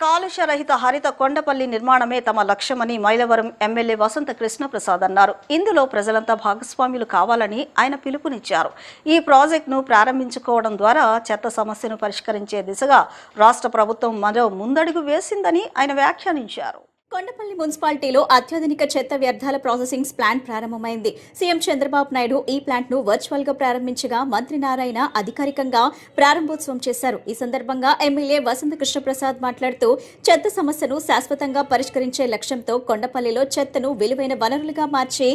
కాలుష్య రహిత హరిత కొండపల్లి నిర్మాణమే తమ లక్ష్యమని మైలవరం ఎమ్మెల్యే వసంత కృష్ణప్రసాద్ అన్నారు. ఇందులో ప్రజలంతా భాగస్వాములు కావాలని ఆయన పిలుపునిచ్చారు. ఈ ప్రాజెక్టును ప్రారంభించుకోవడం ద్వారా చెత్త సమస్యను పరిష్కరించే దిశగా రాష్ట్ర ప్రభుత్వం మరో ముందడుగు వేసిందని ఆయన వ్యాఖ్యానించారు. కొండపల్లి మున్సిపాలిటీలో అత్యాధునిక చెత్త వ్యర్థాల ప్రాసెసింగ్ ప్లాంట్ ప్రారంభమైంది. సీఎం చంద్రబాబు నాయుడు ఈ ప్లాంట్ ను వర్చువల్ గా ప్రారంభించగా మంత్రి నారాయణ అధికారికంగా ప్రారంభోత్సవం చేశారు. ఈ సందర్భంగా ఎమ్మెల్యే వసంత కృష్ణప్రసాద్ మాట్లాడుతూ చెత్త సమస్యను శాశ్వతంగా పరిష్కరించే లక్ష్యంతో కొండపల్లిలో చెత్తను విలువైన వనరులుగా మార్చి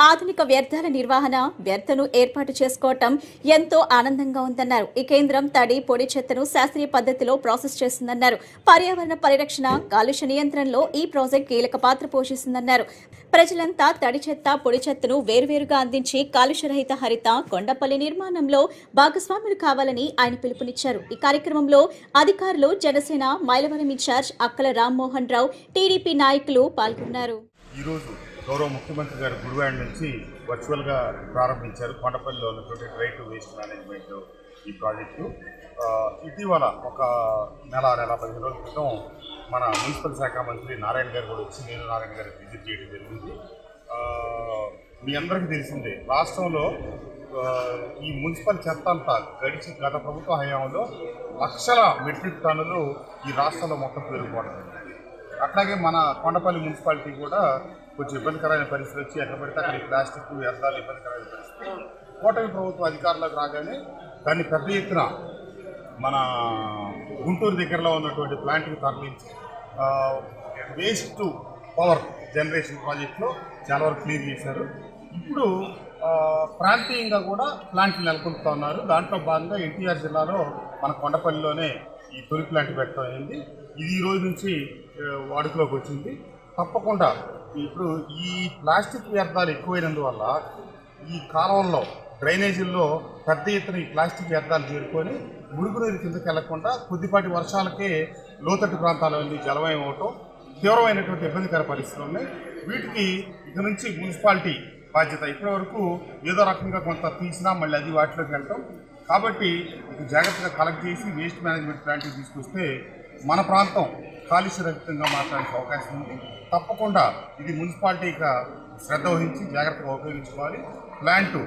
ఆధునిక వ్యర్థాల నిర్వహణ వ్యర్థను ఏర్పాటు చేసుకోవటం ఎంతో ఆనందంగా ఉందన్నారు. ఈ కేంద్రం తడి పొడి చెత్తను శాస్త్రీయ పద్ధతిలో ప్రాసెస్ చేస్తుందన్నారు. పర్యావరణ పరిరక్షణ కాలుష్య నియంత్రణలో ఈ ప్రాజెక్ట్ కీలక పాత్ర పోషిస్తుందన్నారు. ప్రజలంతా తడి చెత్త పొడి చెత్తను వేరువేరుగా అందించి కాలుష్యరహిత హరిత కొండపల్లి నిర్మాణంలో భాగస్వాములు కావాలని ఆయన పిలుపునిచ్చారు. ఈ కార్యక్రమంలో అధికారులు, జనసేన మైలవరం ఇన్ఛార్జ్ అక్కల రామ్మోహన్ రావు, టీడీపీ నాయకులు పాల్గొన్నారు. ఈరోజు గౌరవ ముఖ్యమంత్రి గారు గుడివాడ నుంచి వర్చువల్గా ప్రారంభించారు కొండపల్లిలో ఉన్నటువంటి డ్రై టు వేస్ట్ మేనేజ్మెంట్ ఈ ప్రాజెక్టు. ఇటీవల ఒక నెల 15 రోజుల క్రితం మన మున్సిపల్ శాఖ మంత్రి నారాయణ గారు కూడా వచ్చి నేను నారాయణ గారు విజిట్ చేయడం జరిగింది. మీ అందరికీ తెలిసిందే, రాష్ట్రంలో ఈ మున్సిపల్ చెత్త అంతా గత ప్రభుత్వ హయాంలో లక్షల మెట్రిక్ టన్నులు ఈ రాష్ట్రంలో మొత్తం పెరిగిపోవడం. అట్లాగే మన కొండపల్లి మున్సిపాలిటీ కూడా కొంచెం ఇబ్బందికరమైన పరిస్థితి వచ్చి ఎక్కడ పడితే అక్కడ ప్లాస్టిక్ వ్యర్థాలు ఇబ్బందికరమైన పరిస్థితి. కూటమి ప్రభుత్వం అధికారంలోకి రాగానే దాన్ని పెద్ద ఎత్తున మన గుంటూరు దగ్గరలో ఉన్నటువంటి ప్లాంట్కి తరలించి వేస్ట్ టు పవర్ జనరేషన్ ప్రాజెక్టులో చాలా వరకు క్లియర్ చేశారు. ఇప్పుడు ప్రాంతీయంగా కూడా ప్లాంట్లు నెలకొల్పుతూ ఉన్నారు. దాంట్లో భాగంగా ఎన్టీఆర్ జిల్లాలో మన కొండపల్లిలోనే ఈ తొలి ప్లాంట్ పెట్టడం అయింది. ఇది ఈ రోజు నుంచి వాడుకలోకి వచ్చింది. తప్పకుండా ఇప్పుడు ఈ ప్లాస్టిక్ వ్యర్థాలు ఎక్కువైనందువల్ల ఈ కాలంలో డ్రైనేజీల్లో పెద్ద ఎత్తున ఈ ప్లాస్టిక్ వ్యర్థాలు చేరుకొని మురుగునీరు కిందకి వెళ్లకుండా కొద్దిపాటి వర్షాలకే లోతట్టు ప్రాంతాలన్నీ జలమయం అవటం, తీవ్రమైనటువంటి ఇబ్బందికర పరిస్థితులు ఉన్నాయి. వీటికి ఇక నుంచి మున్సిపాలిటీ బాధ్యత. ఇప్పటి వరకు ఏదో రకంగా కొంత తీసినా మళ్ళీ అది వాటిలోకి వెళ్ళటం. కాబట్టి ఇది జాగ్రత్తగా కలెక్ట్ చేసి వేస్ట్ మేనేజ్మెంట్ ప్లాంట్కి తీసుకొస్తే మన ప్రాంతం కాలుష్యరహితంగా మాట్లాడే అవకాశం ఉంది. తప్పకుండా ఇది మున్సిపాలిటీగా శ్రద్ధ వహించి జాగ్రత్తగా ఉపయోగించుకోవాలి. ప్లాంటు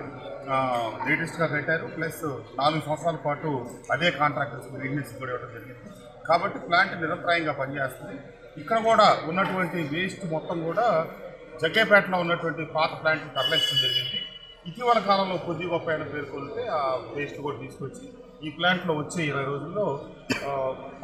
లేటెస్ట్గా కట్టారు, ప్లస్ 4 సంవత్సరాల పాటు అదే కాంట్రాక్టర్స్ మెయింటెనెన్స్ కూడా ఇవ్వడం జరిగింది. కాబట్టి ప్లాంట్ నిరంతరాయంగా పనిచేస్తుంది. ఇక్కడ కూడా ఉన్నటువంటి వేస్ట్ మొత్తం కూడా జగ్గేపేటలో ఉన్నటువంటి పాత ప్లాంట్ని తరలించడం జరిగింది. ఇటీవల కాలంలో కొద్ది గొప్ప అయిన పేర్కొంటే ఆ వేస్ట్ కూడా తీసుకొచ్చి ఈ ప్లాంట్లో వచ్చే 20 రోజుల్లో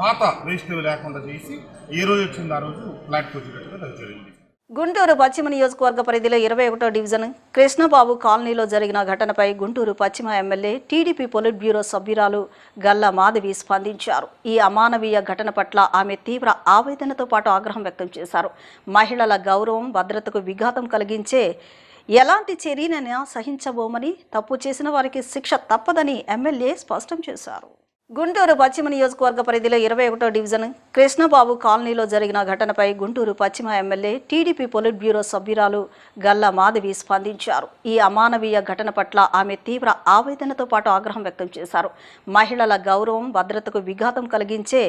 పాత వేస్ట్ లేకుండా చేసి ఏ రోజు వచ్చింది ఆ రోజు ప్లాంట్కి వచ్చేటట్టుగా జరిగింది. గుంటూరు పశ్చిమ నియోజకవర్గ పరిధిలో 21వ డివిజన్ కృష్ణబాబు కాలనీలో జరిగిన ఘటనపై గుంటూరు పశ్చిమ ఎమ్మెల్యే టీడీపీ పొలిట్ బ్యూరో సభ్యురాలు గల్లా మాధవి స్పందించారు. ఈ అమానవీయ ఘటన పట్ల ఆమె తీవ్ర ఆవేదనతో పాటు ఆగ్రహం వ్యక్తం చేశారు. మహిళల గౌరవం, భద్రతకు విఘాతం కలిగించే ఎలాంటి చర్యనైనా సహించబోమని, తప్పు చేసిన వారికి శిక్ష తప్పదని ఎమ్మెల్యే స్పష్టం చేశారు. గుంటూరు పశ్చిమ నియోజకవర్గ పరిధిలో 21వ డివిజన్ కృష్ణబాబు కాలనీలో జరిగిన ఘటనపై గుంటూరు పశ్చిమ ఎమ్మెల్యే టీడీపీ పొలిట్ బ్యూరో సభ్యురాలు గల్లా మాధవి స్పందించారు. ఈ అమానవీయ ఘటన పట్ల ఆమె తీవ్ర ఆవేదనతో పాటు ఆగ్రహం వ్యక్తం చేశారు. మహిళల గౌరవం, భద్రతకు విఘాతం కలిగించే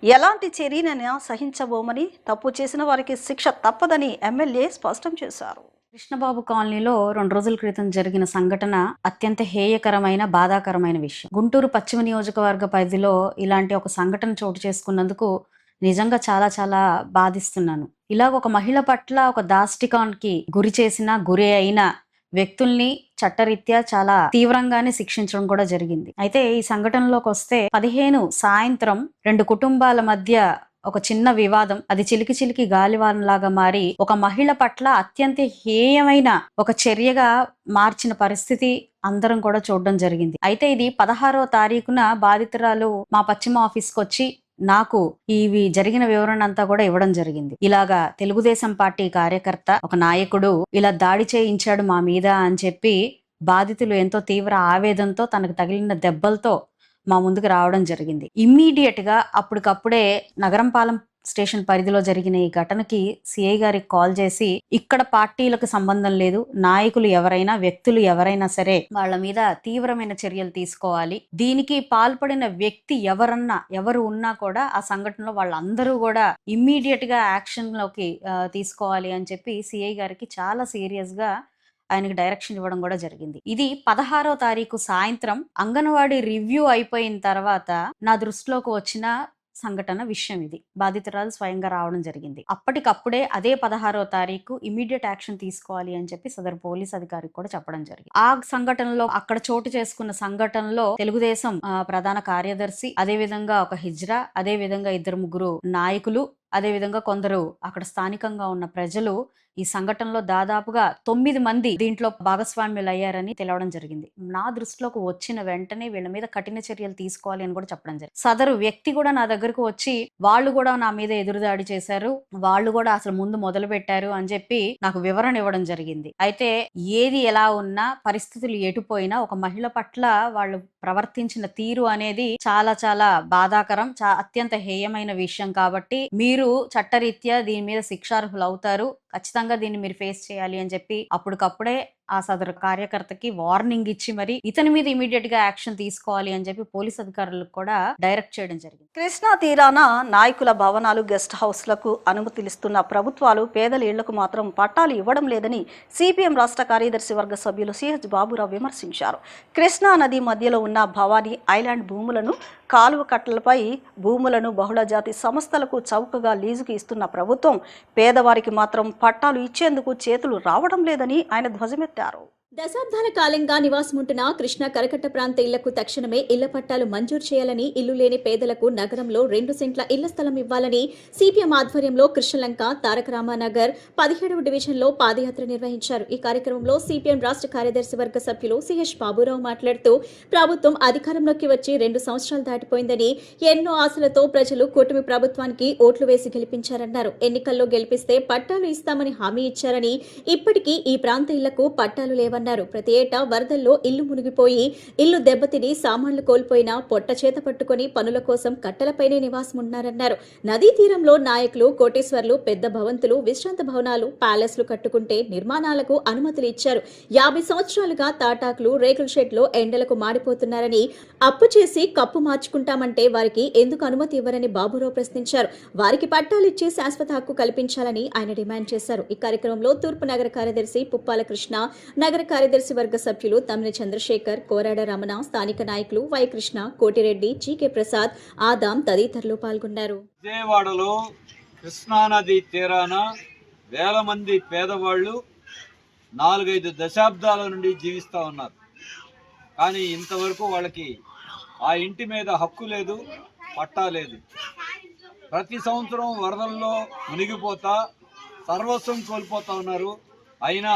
ఎలాంటి చర్యనైనా సహించబోమని, తప్పు చేసిన వారికి శిక్ష తప్పదని ఎమ్మెల్యే స్పష్టం చేశారు. కృష్ణబాబు కాలనీలో 2 రోజుల క్రితం జరిగిన సంఘటన అత్యంత హేయకరమైన, బాధాకరమైన విషయం. గుంటూరు పశ్చిమ నియోజకవర్గ పరిధిలో ఇలాంటి ఒక సంఘటన చోటు చేసుకున్నందుకు నిజంగా చాలా చాలా బాధిస్తున్నాను. ఇలాగ ఒక మహిళ పట్ల ఒక దాష్టికానికి గురి అయిన వ్యక్తుల్ని చట్టరీత్యా చాలా తీవ్రంగానే శిక్షించడం కూడా జరిగింది. అయితే ఈ సంఘటనలోకి వస్తే 15 సాయంత్రం 2 కుటుంబాల మధ్య ఒక చిన్న వివాదం, అది చిలికి గాలివానలాగా మారి ఒక మహిళ పట్ల అత్యంత హేయమైన ఒక చర్యగా మార్చిన పరిస్థితి అందరం కూడా చూడడం జరిగింది. అయితే ఇది 16వ తారీఖున బాధితురాలు మా పశ్చిమ ఆఫీస్కి వచ్చి నాకు ఇవి జరిగిన వివరణ అంతా కూడా ఇవ్వడం జరిగింది. ఇలాగా తెలుగుదేశం పార్టీ కార్యకర్త, ఒక నాయకుడు ఇలా దాడి చేయించాడు మా మీద అని చెప్పి బాధితులు ఎంతో తీవ్ర ఆవేదనతో తనకు తగిలిన దెబ్బలతో మా ముందుకు రావడం జరిగింది. ఇమ్మీడియట్ గా అప్పటికప్పుడే నగరంపాలెం స్టేషన్ పరిధిలో జరిగిన ఈ ఘటనకి సిఐ గారికి కాల్ చేసి ఇక్కడ పార్టీలకు సంబంధం లేదు, నాయకులు ఎవరైనా వ్యక్తులు ఎవరైనా సరే వాళ్ళ మీద తీవ్రమైన చర్యలు తీసుకోవాలి, దీనికి పాల్పడిన వ్యక్తి ఎవరు ఉన్నా కూడా ఆ సంఘటనలో వాళ్ళందరూ కూడా ఇమ్మీడియట్ గా యాక్షన్ లోకి తీసుకోవాలి అని చెప్పి సిఐ గారికి చాలా సీరియస్ గా ఆయనకి డైరెక్షన్ ఇవ్వడం కూడా జరిగింది. ఇది 16వ తారీఖు సాయంత్రం అంగన్వాడీ రివ్యూ అయిపోయిన తర్వాత నా దృష్టిలోకి వచ్చిన సంఘటన విషయం ఇది. బాధితురాలు స్వయంగా రావడం జరిగింది. అప్పటికప్పుడే అదే 16వ తారీఖు ఇమీడియట్ యాక్షన్ తీసుకోవాలి అని చెప్పి సదరు పోలీస్ అధికారికి కూడా చెప్పడం జరిగింది. ఆ సంఘటనలో అక్కడ చోటు చేసుకున్న సంఘటనలో తెలుగుదేశం ప్రధాన కార్యదర్శి, అదే విధంగా ఒక హిజ్రా, అదే విధంగా 2-3 నాయకులు, అదే విధంగా కొందరు అక్కడ స్థానికంగా ఉన్న ప్రజలు ఈ సంఘటనలో దాదాపుగా 9 మంది దీంట్లో భాగస్వామ్యులు అయ్యారని తెలవడం జరిగింది. నా దృష్టిలోకి వచ్చిన వెంటనే వీళ్ళ మీద కఠిన చర్యలు తీసుకోవాలి అని కూడా చెప్పడం జరిగింది. సదరు వ్యక్తి కూడా నా దగ్గరకు వచ్చి వాళ్ళు కూడా నా మీద ఎదురుదాడి చేశారు, వాళ్ళు కూడా అసలు ముందు మొదలు పెట్టారు అని చెప్పి నాకు వివరణ ఇవ్వడం జరిగింది. అయితే ఏది ఎలా ఉన్నా, పరిస్థితులు ఎటుపోయినా ఒక మహిళ పట్ల వాళ్ళు ప్రవర్తించిన తీరు అనేది చాలా చాలా బాధాకరం, అత్యంత హేయమైన విషయం. కాబట్టి మీరు చట్టరీత్యా దీని మీద శిక్షార్హులు అవుతారు, ఖచ్చితంగా దీన్ని మీరు ఫేస్ చేయాలి అని చెప్పి అప్పటికప్పుడే ఆ సదరు కార్యకర్తకి వార్నింగ్ ఇచ్చి మరి ఇతని మీద ఇమీడియట్ గా యాక్షన్ తీసుకోవాలి అని చెప్పి పోలీస్ అధికారులకు కూడా డైరెక్ట్ చేయడం జరిగింది. కృష్ణా తీరాన నాయకుల భవనాలు, గెస్ట్ హౌస్లకు అనుమతులిస్తున్న ప్రభుత్వాలు పేదల ఇళ్లకు మాత్రం పట్టాలు ఇవ్వడం లేదని సిపిఎం రాష్ట్ర కార్యదర్శి వర్గ సభ్యులు సిహెచ్ బాబురావు విమర్శించారు. కృష్ణా నది మధ్యలో ఉన్న భవానీ ఐలాండ్ భూములను, కాలువ కట్టలపై భూములను బహుళజాతి సంస్థలకు చౌకగా లీజుకు ఇస్తున్న ప్రభుత్వం పేదవారికి మాత్రం పట్టాలు ఇచ్చేందుకు చేతులు రావడం లేదని ఆయన ధ్వజమెత్తారు. దశాబ్దాల కాలంగా నివాసముంటున్న కృష్ణా కరకట్ట ప్రాంత ఇళ్లకు తక్షణమే ఇళ్ల పట్టాలు మంజూరు చేయాలని, ఇల్లు లేని పేదలకు నగరంలో 2 సెంట్ల ఇళ్ల స్థలం ఇవ్వాలని సిపిఎం ఆధ్వర్యంలో కృష్ణలంక తారక రామానగర్ 17వ డివిజన్లో పాదయాత్ర నిర్వహించారు. ఈ కార్యక్రమంలో సిపిఎం రాష్ట్ర కార్యదర్శి వర్గ సభ్యులు సిహెచ్ బాబురావు మాట్లాడుతూ ప్రభుత్వం అధికారంలోకి వచ్చి 2 సంవత్సరాలు దాటిపోయిందని, ఎన్నో ఆశలతో ప్రజలు కూటమి ప్రభుత్వానికి ఓట్లు వేసి గెలిపించారన్నారు. ఎన్నికల్లో గెలిపిస్తే పట్టాలు ఇస్తామని హామీ ఇచ్చారని, ఇప్పటికీ ఈ ప్రాంత ఇళ్లకు పట్టాలు లేవన్నారు. ప్రతి ఏటా వరదల్లో ఇల్లు మునిగిపోయి, ఇల్లు దెబ్బతిని సామాన్లు కోల్పోయినా పొట్ట చేత పట్టుకుని పనుల కోసం కట్టలపైనే నివాసం ఉన్నారన్నారు. నదీ తీరంలో నాయకులు, కోటేశ్వర్లు పెద్ద భవంతులు, విశ్రాంత భవనాలు, ప్యాలెస్లు కట్టుకుంటే నిర్మాణాలకు అనుమతులు ఇచ్చారు. 50 సంవత్సరాలుగా తాటాకులు, రేకుల షెడ్లో ఎండలకు మాడిపోతున్నారని, అప్పు చేసి కప్పు మార్చుకుంటామంటే వారికి ఎందుకు అనుమతి ఇవ్వరని బాబురావు ప్రశ్నించారు. వారికి పట్టాలు ఇచ్చి శాశ్వత హక్కు కల్పించాలని ఆయన డిమాండ్ చేశారు. ఈ కార్యక్రమంలో తూర్పు నగర కార్యదర్శి పుప్పాల కృష్ణ, నగర కార్యదర్శి వర్గ సభ్యులు తమ్మిన చంద్రశేఖర్, కోరాడ రమణ, స్థానిక నాయకులు వై కృష్ణ, కోటిరెడ్డి, జీకే ప్రసాద్, ఆదాం తదితరులు పాల్గొన్నారు. విజయవాడలో కృష్ణానది తీరాన వేల మంది పేదవాళ్ళు 4-5 దశాబ్దాల నుండి జీవిస్తూ ఉన్నారు. కానీ ఇంతవరకు వాళ్ళకి ఆ ఇంటి మీద హక్కు లేదు, పట్టా లేదు. ప్రతి సంవత్సరం వరదల్లో మునిగిపోతా సర్వస్వం కోల్పోతా ఉన్నారు. అయినా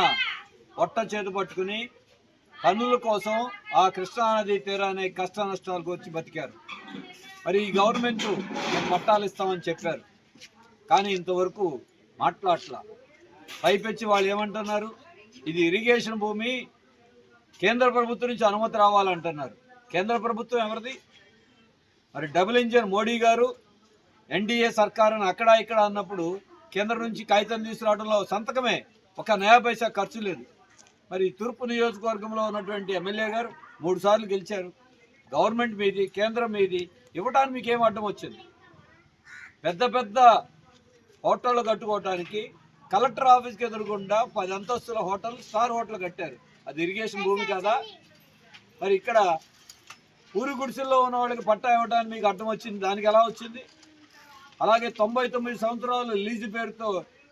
పొట్ట చేతి పట్టుకుని పన్నుల కోసం ఆ కృష్ణానది తీరానే కష్ట నష్టాలకు వచ్చి బతికారు. మరి ఈ గవర్నమెంట్ పట్టాలు ఇస్తామని చెప్పారు, కానీ ఇంతవరకు మాట్లాడట్లా. పైపెచ్చి వాళ్ళు ఏమంటున్నారు, ఇది ఇరిగేషన్ భూమి, కేంద్ర ప్రభుత్వం నుంచి అనుమతి రావాలంటున్నారు. కేంద్ర ప్రభుత్వం ఎవరిది? మరి డబుల్ ఇంజిన్ మోడీ గారు ఎన్డీఏ సర్కార్ అని అక్కడ ఇక్కడ అన్నప్పుడు కేంద్రం నుంచి కాగితం తీసుకురావడంలో సంతకమే, 1 నయా పైసా ఖర్చు లేదు. మరి తూర్పు నియోజకవర్గంలో ఉన్నటువంటి ఎమ్మెల్యే గారు 3 సార్లు గెలిచారు. గవర్నమెంట్ మీది, కేంద్రం మీది, ఇవ్వడానికి మీకు ఏం అడ్డం వచ్చింది? పెద్ద పెద్ద హోటళ్ళు కట్టుకోవటానికి కలెక్టర్ ఆఫీస్కి ఎదురుగుండా 10 అంతస్తుల హోటల్, స్టార్ హోటల్ కట్టారు. అది ఇరిగేషన్ భూమి కాదా? మరి ఇక్కడ ఊరి గుడిసెల్లో ఉన్న వాళ్ళకి పట్టా ఇవ్వడానికి మీకు అడ్డం వచ్చింది, దానికి ఎలా వచ్చింది? అలాగే 99 సంవత్సరాలు లీజు పేరుతో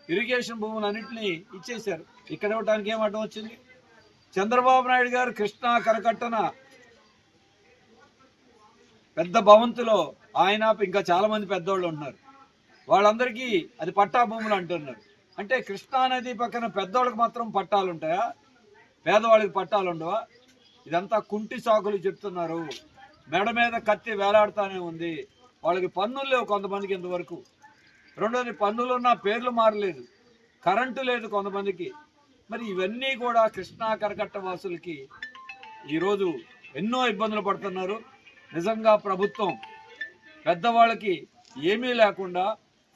ఇరిగేషన్ భూములన్నింటినీ ఇచ్చేశారు, ఇక్కడ ఇవ్వడానికి ఏం అడ్డం వచ్చింది? చంద్రబాబు నాయుడు గారు కృష్ణా కరకట్టన పెద్ద భవంతిలో ఆయన ఇంకా చాలా మంది పెద్దవాళ్ళు ఉన్నారు, వాళ్ళందరికీ అది పట్టా భూములు అంటున్నారు. అంటే కృష్ణానది పక్కన పెద్దవాళ్ళకి మాత్రం పట్టాలు ఉంటాయా, పేదవాళ్ళకి పట్టాలు ఉండవా? ఇదంతా కుంటి సాకులు చెప్తున్నారు. మెడ మీద కత్తి వేలాడుతూనే ఉంది. వాళ్ళకి పన్నులు లేవు కొంతమందికి ఇంతవరకు. రెండోది, పన్నులు ఉన్న పేర్లు మారలేదు, కరెంటు లేదు కొంతమందికి. మరి ఇవన్నీ కూడా కృష్ణా కరకట్ట వాసులకి ఈరోజు ఎన్నో ఇబ్బందులు పడుతున్నారు. నిజంగా ప్రభుత్వం పెద్దవాళ్ళకి ఏమీ లేకుండా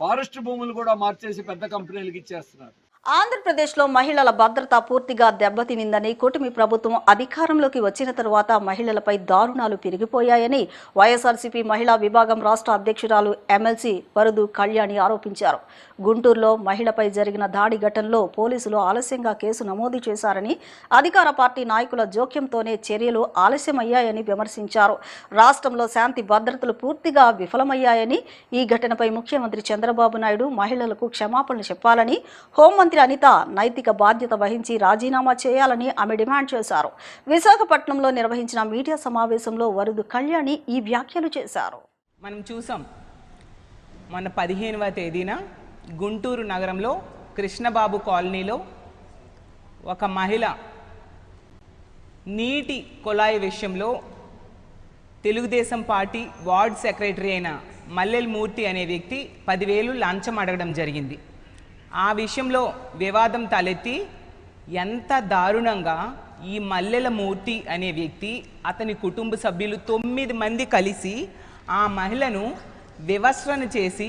ఫారెస్ట్ భూములు కూడా మార్చేసి పెద్ద కంపెనీలకు ఇచ్చేస్తున్నారు. ఆంధ్రప్రదేశ్లో మహిళల భద్రత పూర్తిగా దెబ్బతినిందని కూటమి ప్రభుత్వం అధికారంలోకి వచ్చిన తరువాత మహిళలపై దారుణాలు పెరిగిపోయాయని వైఎస్ఆర్సీపీ మహిళా విభాగం రాష్ట్ర అధ్యక్షురాలు ఎమ్మెల్సీ వరదు కళ్యాణి ఆరోపించారు. గుంటూరులో మహిళపై జరిగిన దాడి ఘటనలో పోలీసులు ఆలస్యంగా కేసు నమోదు చేశారని, అధికార పార్టీ నాయకుల జోక్యంతోనే చర్యలు ఆలస్యమయ్యాయని విమర్శించారు. రాష్ట్రంలో శాంతి భద్రతలు పూర్తిగా విఫలమయ్యాయని, ఈ ఘటనపై ముఖ్యమంత్రి చంద్రబాబు నాయుడు మహిళలకు క్షమాపణలు చెప్పాలని, హోంమంత్రి అనిత నైతిక బాధ్యత వహించి రాజీనామా చేయాలని ఆమె డిమాండ్ చేశారు. విశాఖపట్నంలో నిర్వహించిన మీడియా సమావేశంలో వరదు కళ్యాణి ఈ వ్యాఖ్యలు చేశారు. మనం చూసాం మొన్న 15వ తేదీన గుంటూరు నగరంలో కృష్ణబాబు కాలనీలో ఒక మహిళ నీటి కొలాయి విషయంలో తెలుగుదేశం పార్టీ వార్డ్ సెక్రటరీ అయిన మల్లెల మూర్తి అనే వ్యక్తి 10,000 లంచం అడగడం జరిగింది. ఆ విషయంలో వివాదం తలెత్తి ఎంత దారుణంగా ఈ మల్లెల మూర్తి అనే వ్యక్తి, అతని కుటుంబ సభ్యులు 9 మంది కలిసి ఆ మహిళను వివస్రణ చేసి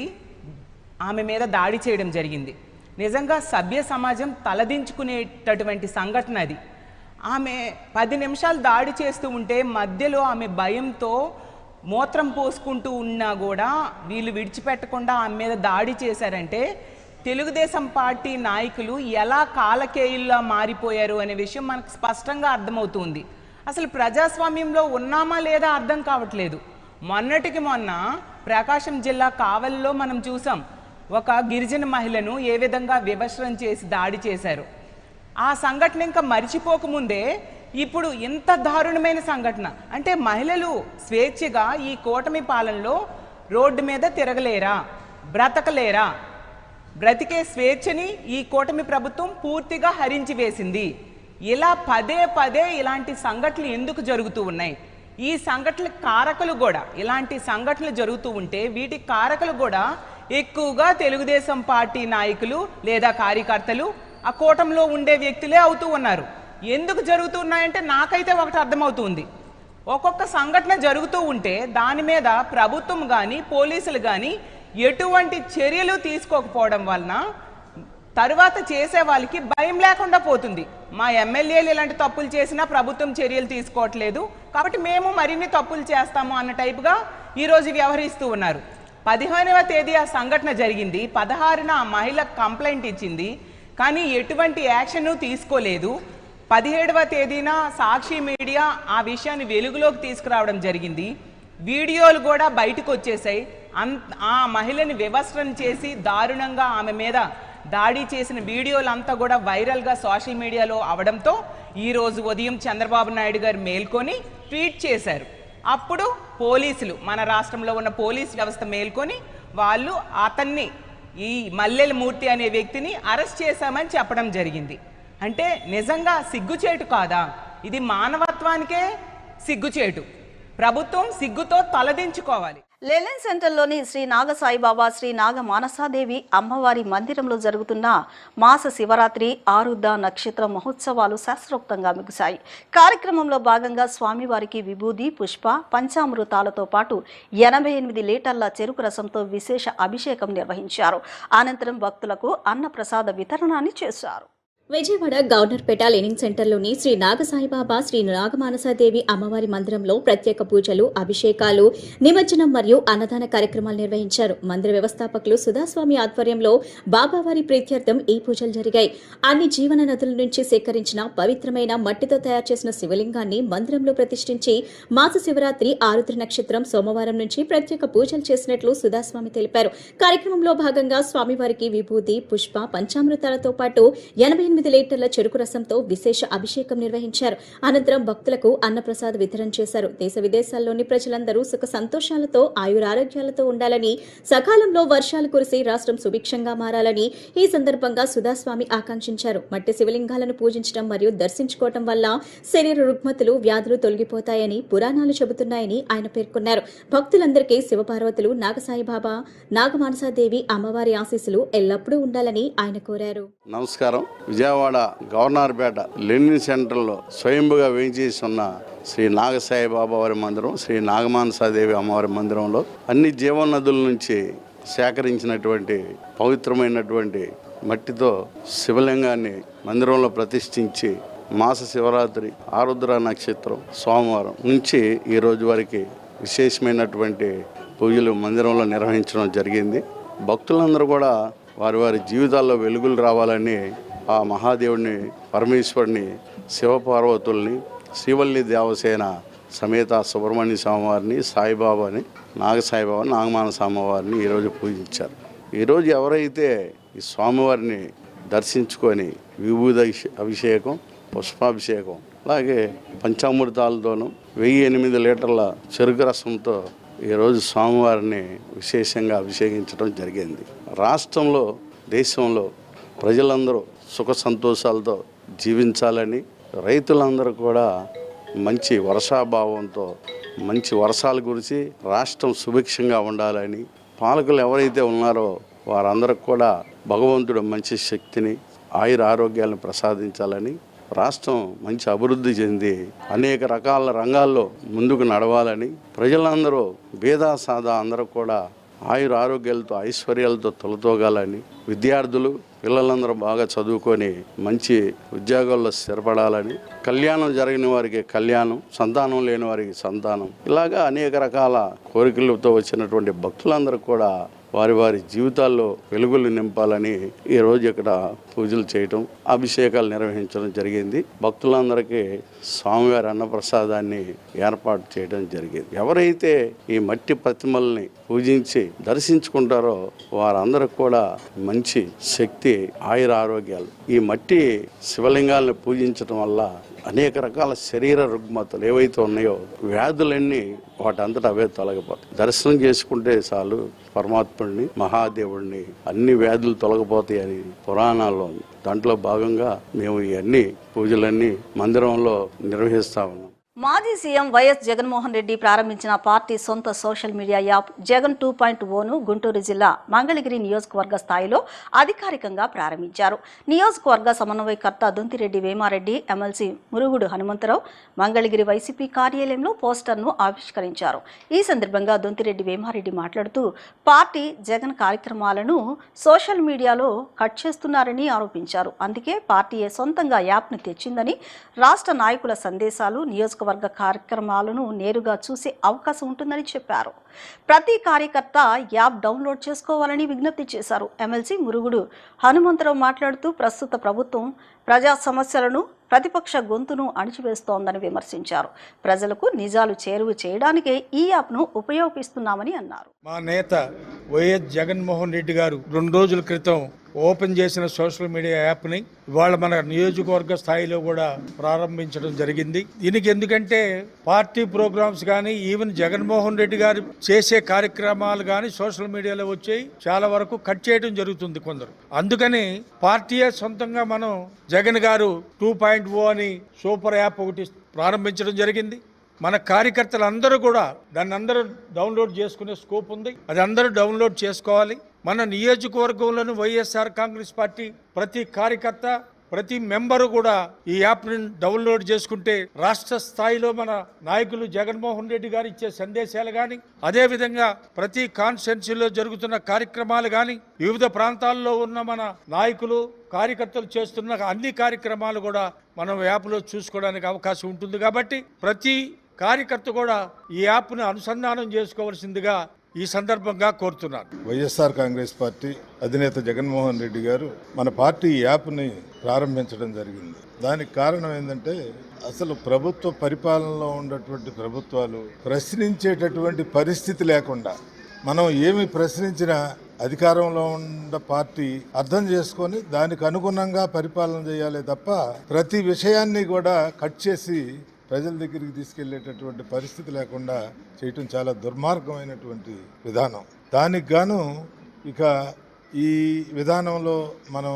ఆమె మీద దాడి చేయడం జరిగింది. నిజంగా సభ్య సమాజం తలదించుకునేటటువంటి సంఘటన అది. ఆమె 10 నిమిషాలు దాడి చేస్తూ ఉంటే మధ్యలో ఆమె భయంతో మూత్రం పోసుకుంటూ ఉన్నా కూడా వీళ్ళు విడిచిపెట్టకుండా ఆమె మీద దాడి చేశారంటే తెలుగుదేశం పార్టీ నాయకులు ఎలా కాలకేయుల్లా మారిపోయారు అనే విషయం మనకు స్పష్టంగా అర్థమవుతుంది. అసలు ప్రజాస్వామ్యంలో ఉన్నామా లేదా అర్థం కావట్లేదు. మొన్నటికి మొన్న ప్రకాశం జిల్లా కావలిలో మనం చూసాం, ఒక గిరిజన మహిళను ఏ విధంగా వివస్రం చేసి దాడి చేశారు. ఆ సంఘటన ఇంకా మరిచిపోకముందే ఇప్పుడు ఇంత దారుణమైన సంఘటన. అంటే మహిళలు స్వేచ్ఛగా ఈ కూటమి పాలనలో రోడ్డు మీద తిరగలేరా, బ్రతకలేరా? బ్రతికే స్వేచ్ఛని ఈ కూటమి ప్రభుత్వం పూర్తిగా హరించి వేసింది. ఇలా పదే పదే ఇలాంటి సంఘటనలు ఎందుకు జరుగుతూ ఉన్నాయి? ఈ సంఘటనల కారకులు కూడా, ఇలాంటి సంఘటనలు జరుగుతూ ఉంటే వీటి కారకులు కూడా ఎక్కువగా తెలుగుదేశం పార్టీ నాయకులు లేదా కార్యకర్తలు, ఆ కూటమిలో ఉండే వ్యక్తులే అవుతూ ఉన్నారు. ఎందుకు జరుగుతున్నాయంటే నాకైతే ఒకటి అర్థమవుతుంది. ఒక్కొక్క సంఘటన జరుగుతూ ఉంటే దాని మీద ప్రభుత్వం కానీ పోలీసులు కానీ ఎటువంటి చర్యలు తీసుకోకపోవడం వలన తరువాత చేసే వాళ్ళకి భయం లేకుండా పోతుంది. మా ఎమ్మెల్యేలు ఇలాంటి తప్పులు చేసినా ప్రభుత్వం చర్యలు తీసుకోవట్లేదు కాబట్టి మేము మరిన్ని తప్పులు చేస్తాము అన్న టైపుగా ఈరోజు వ్యవహరిస్తూ ఉన్నారు. 15వ తేదీ ఆ సంఘటన జరిగింది. 16న ఆ మహిళ కంప్లైంట్ ఇచ్చింది, కానీ ఎటువంటి యాక్షన్ తీసుకోలేదు. 17వ తేదీన సాక్షి మీడియా ఆ విషయాన్ని వెలుగులోకి తీసుకురావడం జరిగింది. వీడియోలు కూడా బయటకు వచ్చేసాయి. ఆ మహిళని వివస్రణ చేసి దారుణంగా ఆమె మీద దాడి చేసిన వీడియోలంతా కూడా వైరల్గా సోషల్ మీడియాలో అవడంతో ఈరోజు ఉదయం చంద్రబాబు నాయుడు గారు మేల్కొని ట్వీట్ చేశారు. అప్పుడు పోలీసులు, మన రాష్ట్రంలో ఉన్న పోలీస్ వ్యవస్థ మేల్కొని వాళ్ళు అతన్ని, ఈ మల్లెల మూర్తి అనే వ్యక్తిని అరెస్ట్ చేశామని చెప్పడం జరిగింది. అంటే నిజంగా సిగ్గుచేటు కాదా? ఇది మానవత్వానికే సిగ్గుచేటు. ప్రభుత్వం సిగ్గుతో తలదించుకోవాలి. లెనిన్ సెంటర్లోని శ్రీ నాగ సాయిబాబా శ్రీ నాగ మానసాదేవి అమ్మవారి మందిరంలో జరుగుతున్న మాస శివరాత్రి ఆరుద్ర నక్షత్ర మహోత్సవాలు శాస్త్రోక్తంగా ముగిశాయి. కార్యక్రమంలో భాగంగా స్వామివారికి విభూది, పుష్ప, పంచామృతాలతో పాటు 88 లీటర్ల చెరుకు రసంతో విశేష అభిషేకం నిర్వహించారు. అనంతరం భక్తులకు అన్నప్రసాద వితరణాన్ని చేశారు. విజయవాడ గవర్నర్పేట లెనిన్ సెంటర్లోని శ్రీ నాగసాయిబాబా శ్రీ నాగమానసాదేవి అమ్మవారి మందిరంలో ప్రత్యేక పూజలు, అభిషేకాలు, నిమజ్జనం మరియు అన్నదాన కార్యక్రమాలు నిర్వహించారు. మందిర వ్యవస్థాపకులు సుధాస్వామి ఆధ్వర్యంలో బాబావారి ప్రీత్యర్థం ఈ పూజలు జరిగాయి. అన్ని జీవన నదుల నుంచి సేకరించిన పవిత్రమైన మట్టితో తయారు చేసిన శివలింగాన్ని మందిరంలో ప్రతిష్ఠించి మాస శివరాత్రి ఆరుద్ర నక్షత్రం సోమవారం నుంచి ప్రత్యేక పూజలు చేసినట్లు సుధాస్వామి తెలిపారు. కార్యక్రమంలో భాగంగా స్వామివారికి విభూది, పుష్ప, పంచామృతాలతో పాటు 88 లీటర్ల చెరుకు రసంతో విశేష అభిషేకం నిర్వహించారు. అనంతరం భక్తులకు అన్నప్రసాద వితరణ చేశారు. దేశ విదేశాల్లోని ప్రజలందరూ సుఖ సంతోషాలతో ఆయురారోగ్యాలతో ఉండాలని, సకాలంలో వర్షాలు కురిసి రాష్ట్రం సుభిక్షంగా మారాలని ఈ సందర్భంగా సుధాస్వామి ఆకాంక్షించారు. మట్టి శివలింగాలను పూజించడం మరియు దర్శించుకోవడం వల్ల శరీర రుగ్మతులు, వ్యాధులు తొలగిపోతాయని పురాణాలు చెబుతున్నాయని ఆయన పేర్కొన్నారు. భక్తులందరికీ శివపార్వతులు, నాగసాయిబాబా, నాగమానసాదేవి అమ్మవారి ఆశీస్సులు ఎల్లప్పుడూ ఉండాలని ఆయన కోరారు. నమస్కారం. విజయవాడ గవర్నర్పేట లెనిన్ సెంటర్లో స్వయంభుగా వేయించేసి ఉన్న శ్రీ నాగసాయిబాబా వారి మందిరం, శ్రీ నాగమానసాదేవి అమ్మవారి మందిరంలో అన్ని జీవనదుల నుంచి సేకరించినటువంటి పవిత్రమైనటువంటి మట్టితో శివలింగాన్ని మందిరంలో ప్రతిష్ఠించి మాస శివరాత్రి ఆరుద్ర నక్షత్రం సోమవారం నుంచి ఈ రోజు వరకు విశేషమైనటువంటి పూజలు మందిరంలో నిర్వహించడం జరిగింది. భక్తులందరూ కూడా వారి వారి జీవితాల్లో వెలుగులు రావాలని ఆ మహాదేవుడిని, పరమేశ్వరుని, శివపార్వతుల్ని, శ్రీవల్లి దేవసేన సమేత సుబ్రహ్మణ్య స్వామివారిని, సాయిబాబాని, నాగసాయిబాబా, నాగమాన స్వామివారిని ఈరోజు పూజించారు. ఈరోజు ఎవరైతే ఈ స్వామివారిని దర్శించుకొని విభూది అభిషేకం, పుష్పాభిషేకం, అలాగే పంచామృతాలతోనూ 1008 లీటర్ల చెరుకు రసంతో ఈరోజు స్వామివారిని విశేషంగా అభిషేకించడం జరిగింది. రాష్ట్రంలో, దేశంలో ప్రజలందరూ సుఖ సంతోషాలతో జీవించాలని, రైతులందరూ కూడా మంచి వర్షాభావంతో మంచి వర్షాలు కురిసి రాష్ట్రం సుభిక్షంగా ఉండాలని, పాలకులు ఎవరైతే ఉన్నారో వారందరికి కూడా భగవంతుడు మంచి శక్తిని, ఆయుర ఆరోగ్యాలను ప్రసాదించాలని, రాష్ట్రం మంచి అభివృద్ధి చెంది అనేక రకాల రంగాల్లో ముందుకు నడవాలని, ప్రజలందరూ భేదా సాదా అందరూ కూడా ఆయుర ఆరోగ్యాలతో ఐశ్వర్యాలతో తొలతోగాలని, విద్యార్థులు పిల్లలందరూ బాగా చదువుకొని మంచి ఉద్యోగాల్లో స్థిరపడాలని, కళ్యాణం జరిగిన వారికి కళ్యాణం, సంతానం లేని వారికి సంతానం, ఇలాగా అనేక రకాల కోరికలతో వచ్చినటువంటి భక్తులందరూ కూడా వారి వారి జీవితాల్లో వెలుగులు నింపాలని ఈరోజు ఇక్కడ పూజలు చేయటం, అభిషేకాలు నిర్వహించడం జరిగింది. భక్తులందరికీ స్వామివారి అన్నప్రసాదాన్ని ఏర్పాటు చేయడం జరిగింది. ఎవరైతే ఈ మట్టి ప్రతిమల్ని పూజించి దర్శించుకుంటారో వారందరికి కూడా మంచి శక్తి, ఆయుర ఆరోగ్యాలు. ఈ మట్టి శివలింగాలను పూజించడం వల్ల అనేక రకాల శరీర రుగ్మతలు ఏవైతే ఉన్నాయో వ్యాధులన్నీ వాటంతటా అవే తొలగిపోతాయి. దర్శనం చేసుకుంటే చాలు పరమాత్ముడిని, మహాదేవుడిని, అన్ని వ్యాధులు తొలగిపోతాయని పురాణాల్లో ఉంది. దాంట్లో భాగంగా మేము ఈ అన్ని పూజలన్నీ మందిరంలో నిర్వహిస్తా ఉన్నాం. మాజీ సీఎం వైఎస్ జగన్మోహన్ రెడ్డి ప్రారంభించిన పార్టీ సొంత సోషల్ మీడియా యాప్ జగన్ 2.0ను గుంటూరు జిల్లా మంగళగిరి నియోజకవర్గ స్థాయిలో అధికారికంగా ప్రారంభించారు. నియోజకవర్గ సమన్వయకర్త దొంతిరెడ్డి వేమారెడ్డి, ఎమ్మెల్సీ మురుగుడు హనుమంతరావు మంగళగిరి వైసీపీ కార్యాలయంలో పోస్టర్ను ఆవిష్కరించారు. ఈ సందర్భంగా దొంతిరెడ్డి వేమారెడ్డి మాట్లాడుతూ పార్టీ జగన్ కార్యక్రమాలను సోషల్ మీడియాలో కట్ చేస్తున్నారని ఆరోపించారు. అందుకే పార్టీయే సొంతంగా యాప్ను తెచ్చిందని, రాష్ట్ర నాయకుల సందేశాలు, నియోజకవర్గ కార్యక్రమాలను నేరుగా చూసే అవకాశం ఉంటుందని చెప్పారు. ప్రతి కార్యకర్త యాప్ డౌన్లోడ్ చేసుకోవాలని విజ్ఞప్తి చేశారు. ఎమ్మెల్సీ మురుగుడు హనుమంతరావు మాట్లాడుతూ ప్రస్తుత ప్రభుత్వం ప్రజా సమస్యలను, ప్రతిపక్ష గొంతును అణిచివేస్తోందని విమర్శించారు. ప్రజలకు నిజాలు చేరువ చేయడానికే ఈ యాప్ను ఉపయోగిస్తున్నామని అన్నారు. మా నేత వైఎస్ జగన్మోహన్ రెడ్డి గారు 2 రోజుల క్రితం ఓపెన్ చేసిన సోషల్ మీడియా యాప్ని ఇవాళ మన నియోజకవర్గ స్థాయిలో కూడా ప్రారంభించడం జరిగింది. దీనికి ఎందుకంటే పార్టీ ప్రోగ్రామ్స్ కానీ, ఈవెన్ జగన్మోహన్ రెడ్డి గారు చేసే కార్యక్రమాలు కానీ సోషల్ మీడియాలో వచ్చాయి, చాలా వరకు కట్ చేయడం జరుగుతుంది కొందరు. అందుకని పార్టీయే సొంతంగా మనం జగన్ గారు 2.0 అని సూపర్ యాప్ ఒకటి ప్రారంభించడం జరిగింది. మన కార్యకర్తలందరూ కూడా దాన్ని అందరూ డౌన్లోడ్ చేసుకునే స్కోప్ ఉంది. అది అందరూ డౌన్లోడ్ చేసుకోవాలి. మన నియోజకవర్గంలోని వైఎస్ఆర్ కాంగ్రెస్ పార్టీ ప్రతి కార్యకర్త, ప్రతి మెంబరు కూడా ఈ యాప్ని డౌన్లోడ్ చేసుకుంటే రాష్ట్ర స్థాయిలో మన నాయకులు జగన్మోహన్ రెడ్డి గారు ఇచ్చే సందేశాలు కానీ, అదేవిధంగా ప్రతి కాన్స్టిట్యున్సీలో జరుగుతున్న కార్యక్రమాలు కానీ, వివిధ ప్రాంతాల్లో ఉన్న మన నాయకులు, కార్యకర్తలు చేస్తున్న అన్ని కార్యక్రమాలు కూడా మనం యాప్లో చూసుకోవడానికి అవకాశం ఉంటుంది. కాబట్టి ప్రతి కార్యకర్త కూడా ఈ యాప్ను అనుసంధానం చేసుకోవాల్సిందిగా ఈ సందర్భంగా కోరుతున్నారు. వైఎస్ఆర్ కాంగ్రెస్ పార్టీ అధినేత జగన్మోహన్ రెడ్డి గారు మన పార్టీ యాప్ని ప్రారంభించడం జరిగింది. దానికి కారణం ఏంటంటే అసలు ప్రభుత్వ పరిపాలనలో ఉన్నటువంటి ప్రభుత్వాలు ప్రశ్నించేటటువంటి పరిస్థితి లేకుండా, మనం ఏమి ప్రశ్నించినా అధికారంలో ఉన్న పార్టీ అర్థం చేసుకొని దానికి అనుగుణంగా పరిపాలన చేయాలి తప్ప ప్రతి విషయాన్ని కూడా కట్ చేసి ప్రజల దగ్గరికి తీసుకెళ్లేటటువంటి పరిస్థితి లేకుండా చేయటం చాలా దుర్మార్గమైనటువంటి విధానం. దానికి గాను ఇక ఈ విధానంలో మనం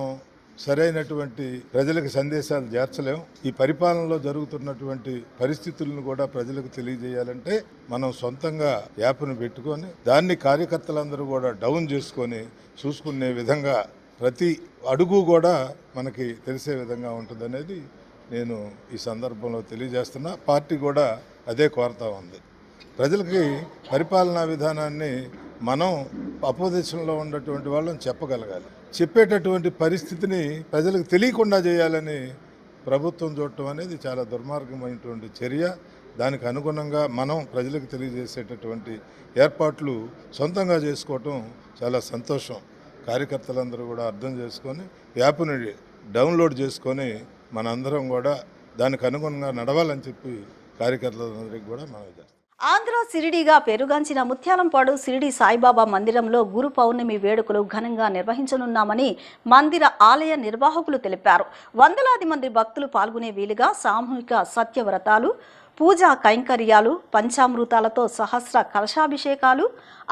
సరైనటువంటి ప్రజలకు సందేశాలు చేర్చలేం. ఈ పరిపాలనలో జరుగుతున్నటువంటి పరిస్థితులను కూడా ప్రజలకు తెలియజేయాలంటే మనం సొంతంగా యాప్ను పెట్టుకొని దాన్ని కార్యకర్తలందరూ కూడా డౌన్ చేసుకొని చూసుకునే విధంగా ప్రతి అడుగు కూడా మనకి తెలిసే విధంగా ఉంటుందనేది నేను ఈ సందర్భంలో తెలియజేస్తున్నా. పార్టీ కూడా అదే కోరుతా ఉంది. ప్రజలకి పరిపాలనా విధానాన్ని మనం అపోజిషన్లో ఉన్నటువంటి వాళ్ళని చెప్పగలగాలి. చెప్పేటటువంటి పరిస్థితిని ప్రజలకు తెలియకుండా చేయాలని ప్రభుత్వం చూడటం అనేది చాలా దుర్మార్గమైనటువంటి చర్య. దానికి అనుగుణంగా మనం ప్రజలకు తెలియజేసేటటువంటి ఏర్పాట్లు సొంతంగా చేసుకోవటం చాలా సంతోషం. కార్యకర్తలందరూ కూడా అర్థం చేసుకొని యాప్ని డౌన్లోడ్ చేసుకొని మనందరం కూడా దానికి అనుగుణంగా నడవాలని చెప్పి కార్యకర్తలందరికీ కూడా మనం చేస్తాం. ఆంధ్ర సిరిడిగా పేరుగాంచిన ముత్యాలంపాడు సిరిడి సాయిబాబా మందిరంలో గురు పౌర్ణమి వేడుకలు ఘనంగా నిర్వహించనున్నామని మందిర ఆలయ నిర్వాహకులు తెలిపారు. వందలాది మంది భక్తులు పాల్గొనే వీలుగా సామూహిక సత్యవ్రతాలు, పూజా కైంకర్యాలు, పంచామృతాలతో సహస్ర కలశాభిషేకాలు,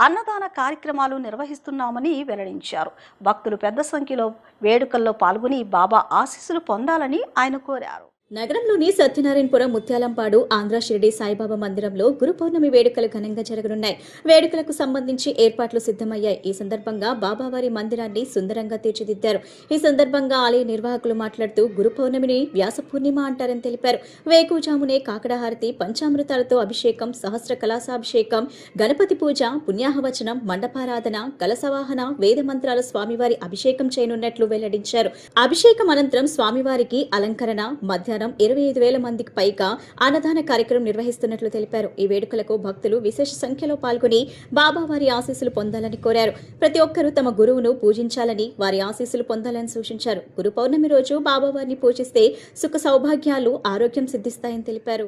అన్నదాన కార్యక్రమాలు నిర్వహిస్తున్నామని వెల్లడించారు. భక్తులు పెద్ద సంఖ్యలో వేడుకల్లో పాల్గొని బాబా ఆశీస్సులు పొందాలని ఆయన కోరారు. నగరంలోని సత్యనారాయణపురం ముత్యాలంపాడు ఆంధ్ర షిరిడి సాయిబాబా మందిరంలో గురు పౌర్ణమి వేడుకలు ఘనంగా జరగనున్నాయి. వేడుకలకు సంబంధించి ఏర్పాట్లు సిద్ధమయ్యాయి. ఈ సందర్భంగా బాబావారి మందిరాన్ని సుందరంగా తీర్చిదిద్దారు. ఈ సందర్భంగా ఆలయ నిర్వాహకులు మాట్లాడుతూ గురు పౌర్ణమిని వ్యాస పూర్ణిమ అంటారని తెలిపారు. వేకుజామునే కాకడహారతి, పంచామృతాలతో అభిషేకం, సహస్ర కలశాభిషేకం, గణపతి పూజ, పుణ్యాహవచనం, మండపారాధన, కలశవాహన, వేద మంత్రాల స్వామివారి అభిషేకం చేయనున్నట్లు వెల్లడించారు. అభిషేకం అనంతరం స్వామివారికి అలంకరణ, మధ్యాహ్నం 25,000 మందికి పైగా అన్నదాన కార్యక్రమం నిర్వహిస్తున్నట్లు తెలిపారు. ఈ వేడుకలకు భక్తులు విశేష సంఖ్యలో పాల్గొని బాబావారి ఆశీస్సులు పొందాలని కోరారు. ప్రతి ఒక్కరూ తమ గురువును పూజించాలని, వారి ఆశీస్సులు పొందాలని సూచించారు. గురు పౌర్ణమి రోజు బాబావారిని పూజిస్తే సుఖ సౌభాగ్యాలు, ఆరోగ్యం సిద్ధిస్తాయని తెలిపారు.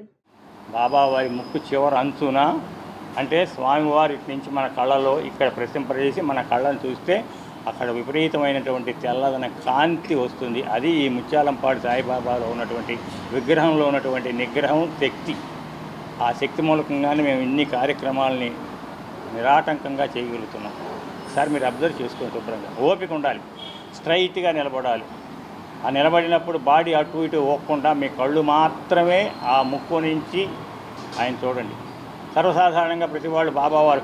బాబావారి ముక్కు చివరి అంచున అంటే స్వామివారి నుంచి మన కళ్ళలో ఇక్కడ ప్రసింపజేసి మన కళ్ళను చూస్తే అక్కడ విపరీతమైనటువంటి తెల్లదన కాంతి వస్తుంది. అది ఈ ముత్యాలంపాడు సాయిబాబాలో ఉన్నటువంటి విగ్రహంలో ఉన్నటువంటి నిగ్రహం శక్తి. ఆ శక్తి మూలకంగానే మేము ఇన్ని కార్యక్రమాలని నిరాటంకంగా చేయగలుగుతున్నాం. సార్ మీరు అబ్జర్వ్ చేసుకోండి, శుభ్రంగా ఓపిక ఉండాలి, స్ట్రైట్గా నిలబడాలి. ఆ నిలబడినప్పుడు బాడీ అటు ఇటు పోకుండా మీ కళ్ళు మాత్రమే ఆ ముక్కు నుంచి ఆయన చూడండి. సర్వసాధారణంగా ప్రతి వాళ్ళు బాబావారు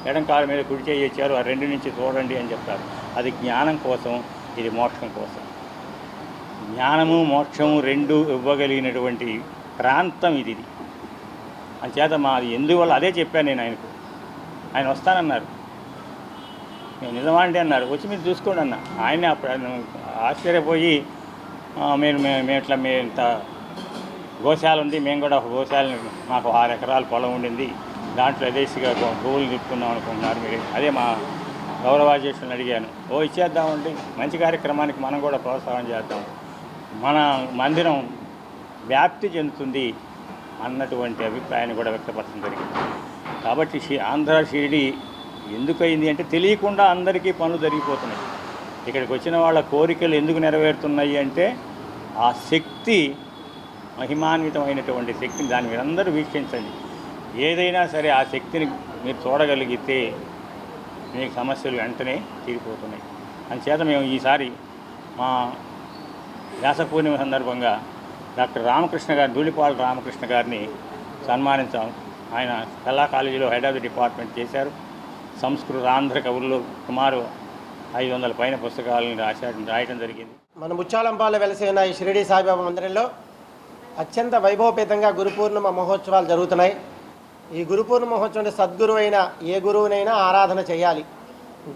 ఎడం కాలు మీద కుడి చేయి ఇచ్చారు, ఆ రెండు నుంచి చూడండి అని చెప్తారు. అది జ్ఞానం కోసం, ఇది మోక్షం కోసం. జ్ఞానము మోక్షము రెండు ఇవ్వగలిగినటువంటి ప్రాంతం ఇది. అంచేత మాది ఎందువల్ల అదే చెప్పాను నేను ఆయనకు. ఆయన వస్తానన్నారు, నేను నిజమా అంటే అన్నారు, వచ్చి మీరు చూసుకోండి అన్న. ఆయనే అప్పుడు ఆశ్చర్యపోయి మేము ఇట్లా మేము ఇంత గోశాల ఉంది, మేము కూడా ఒక గోశాలని మాకు 6 ఎకరాల పొలం ఉండింది, దాంట్లో యథేశిగా గోవులు తిప్పుకుందాం అనుకుంటున్నారు మీరు. అదే మా గౌరవాధ్యక్షులను అడిగాను, ఇచ్చేద్దామండి, మంచి కార్యక్రమానికి మనం కూడా ప్రోత్సాహం చేద్దాం, మన మందిరం వ్యాప్తి చెందుతుంది అన్నటువంటి అభిప్రాయాన్ని కూడా వ్యక్తపరచడం జరిగింది. కాబట్టి ఆంధ్ర షిరిడి ఎందుకయింది అంటే తెలియకుండా అందరికీ పనులు జరిగిపోతున్నాయి. ఇక్కడికి వచ్చిన వాళ్ళ కోరికలు ఎందుకు నెరవేరుతున్నాయి అంటే ఆ శక్తి, మహిమాన్వితమైనటువంటి శక్తిని దాన్ని మీరందరూ వీక్షించండి. ఏదైనా సరే ఆ శక్తిని మీరు చూడగలిగితే మీకు సమస్యలు వెంటనే తీరిపోతున్నాయి. అందుచేత మేము ఈసారి మా వ్యాస పూర్ణిమ సందర్భంగా డాక్టర్ రామకృష్ణ గారు, ధూళిపాల రామకృష్ణ గారిని సన్మానించాం. ఆయన కళా కాలేజీలో హెడ్ ఆఫ్ ది డిపార్ట్మెంట్ చేశారు. సంస్కృత ఆంధ్ర కవుల్లో సుమారు 500 పైన పుస్తకాలను రాయటం జరిగింది. మన ముత్యాలంపాడులో వెలసిన ఈ షిరిడి సాయిబాబా మందిరంలో అత్యంత వైభవపేతంగా గురు పూర్ణిమ మహోత్సవాలు జరుగుతున్నాయి. ఈ గురు పూర్ణిమ మహోత్సవం అంటే సద్గురువు అయినా ఏ గురువునైనా ఆరాధన చేయాలి.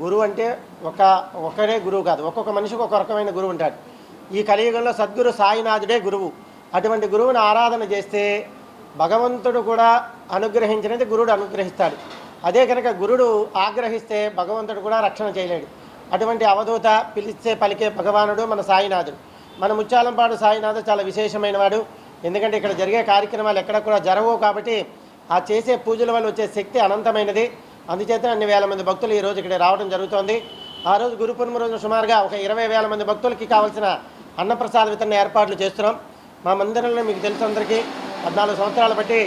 గురువు అంటే ఒకడే గురువు కాదు, ఒక్కొక్క మనిషికి ఒక రకమైన గురువు ఉంటాడు. ఈ కలియుగంలో సద్గురు సాయినాథుడే గురువు. అటువంటి గురువుని ఆరాధన చేస్తే భగవంతుడు కూడా అనుగ్రహించినది గురుడు అనుగ్రహిస్తాడు. అదే కనుక గురుడు ఆగ్రహిస్తే భగవంతుడు కూడా రక్షణ చేయలేడు. అటువంటి అవధూత, పిలిస్తే పలికే భగవానుడు మన సాయినాథుడు. మన ముత్యాలంపాడు సాయినాథుడు చాలా విశేషమైన వాడు. ఎందుకంటే ఇక్కడ జరిగే కార్యక్రమాలు ఎక్కడ కూడా జరగవు కాబట్టి ఆ చేసే పూజల వల్ల వచ్చే శక్తి అనంతమైనది. అందుచేత అన్ని వేల మంది భక్తులు ఈరోజు ఇక్కడ రావడం జరుగుతోంది. ఆ రోజు గురు పూర్ణిమ రోజు సుమారుగా ఒక 20,000 మంది భక్తులకి కావాల్సిన అన్నప్రసాద వితరణ ఏర్పాట్లు చేస్తున్నాం. మా మందిరంలో మీకు తెలుసు అందరికీ 14 సంవత్సరాలు బట్టి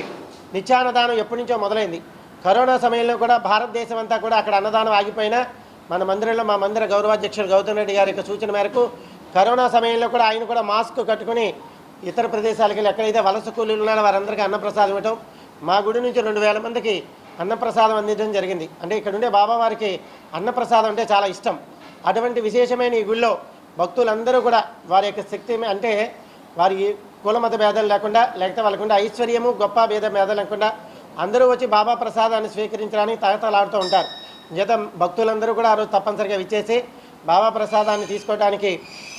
నిత్యాన్నదానం ఎప్పటి నుంచో మొదలైంది. కరోనా సమయంలో కూడా భారతదేశం అంతా కూడా అక్కడ అన్నదానం ఆగిపోయినా మన మందిరంలో మా మందిర గౌరవాధ్యక్షుడు గౌతమ్ రెడ్డి గారి యొక్క సూచన మేరకు కరోనా సమయంలో కూడా ఆయన కూడా మాస్క్ కట్టుకుని ఇతర ప్రదేశాలకు వెళ్ళి ఎక్కడైతే వలస కూలీలు ఉన్నారో వారందరికీ అన్నప్రసాదం ఇవ్వటం, మా గుడి నుంచి 2,000 మందికి అన్నప్రసాదం అందించడం జరిగింది. అంటే ఇక్కడ ఉండే బాబావారికి అన్నప్రసాదం అంటే చాలా ఇష్టం. అటువంటి విశేషమైన ఈ గుడిలో భక్తులందరూ కూడా వారి యొక్క శక్తి అంటే వారి కులమత భేదాలు లేకుండా, లేకపోతే వాళ్ళకుండా ఐశ్వర్యము గొప్ప భేదాలు లేకుండా అందరూ వచ్చి బాబా ప్రసాదాన్ని స్వీకరించడానికి తహతలాడుతూ ఉంటారు. చేత భక్తులందరూ కూడా ఆ రోజు తప్పనిసరిగా విచ్చేసి బాబా ప్రసాదాన్ని తీసుకోవడానికి